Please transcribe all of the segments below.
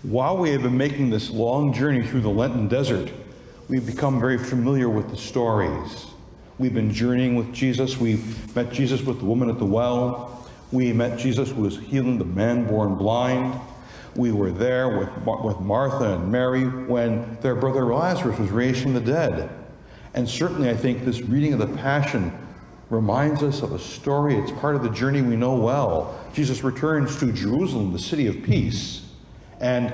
While we have been making this long journey through the Lenten desert, we've become very familiar with the stories. We've been journeying with Jesus. We met Jesus with the woman at the well. We met Jesus who was healing the man born blind. We were there with Martha and Mary when their brother Lazarus was raised from the dead. And certainly I think this reading of the Passion reminds us of a story. It's part of the journey we know well. Jesus returns to Jerusalem, the city of peace. And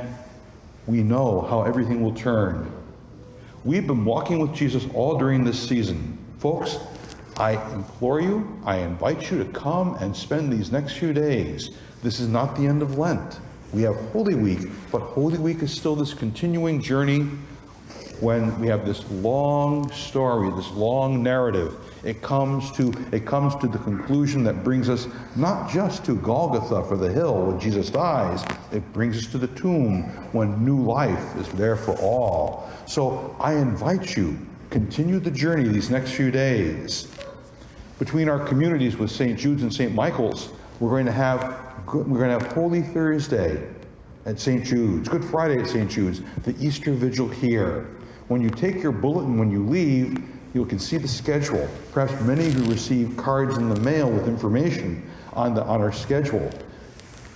we know how everything will turn. We've been walking with Jesus all during this season. Folks, I implore you, I invite you to come and spend these next few days. This is not the end of Lent. We have Holy Week, but Holy Week is still this continuing journey when we have this long story, this long narrative. It comes to the conclusion that brings us not just to Golgotha for the hill when Jesus dies, it brings us to the tomb when new life is there for all. So I invite you, continue the journey these next few days. Between our communities with St. Jude's and St. Michael's, we're going to have Holy Thursday at St. Jude's, Good Friday at St. Jude's, the Easter Vigil here. When you take your bulletin when you leave, you can see the schedule. Perhaps many of you receive cards in the mail with information on our schedule.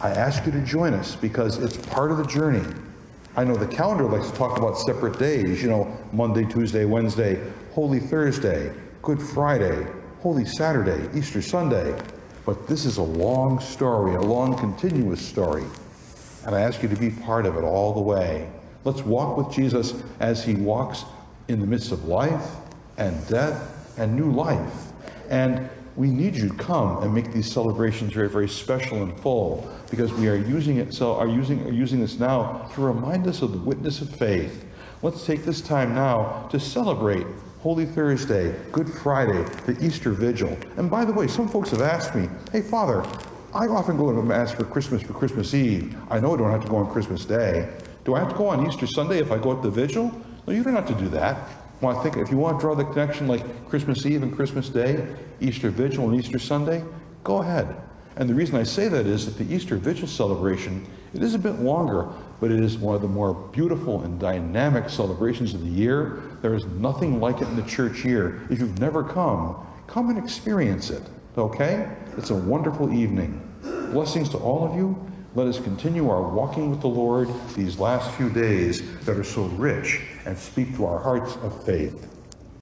I ask you to join us because it's part of the journey. I know the calendar likes to talk about separate days, Monday, Tuesday, Wednesday, Holy Thursday, Good Friday, Holy Saturday, Easter Sunday. But this is a long story, a long continuous story. And I ask you to be part of it all the way. Let's walk with Jesus as he walks in the midst of life and death and new life. And we need you to come and make these celebrations very, very special and full, because we are using this now to remind us of the witness of faith. Let's take this time now to celebrate Holy Thursday, Good Friday, the Easter Vigil. And by the way, some folks have asked me, hey, Father, I often go to Mass for Christmas Eve. I know I don't have to go on Christmas Day. Do I have to go on Easter Sunday if I go at the Vigil? No, you don't have to do that. If you want to draw the connection like Christmas Eve and Christmas Day, Easter Vigil and Easter Sunday, go ahead. And the reason I say that is that the Easter Vigil celebration, it is a bit longer, but it is one of the more beautiful and dynamic celebrations of the year. There is nothing like it in the church year. If you've never come and experience it, okay? It's a wonderful evening. Blessings to all of you. Let us continue our walking with the Lord these last few days that are so rich and speak to our hearts of faith.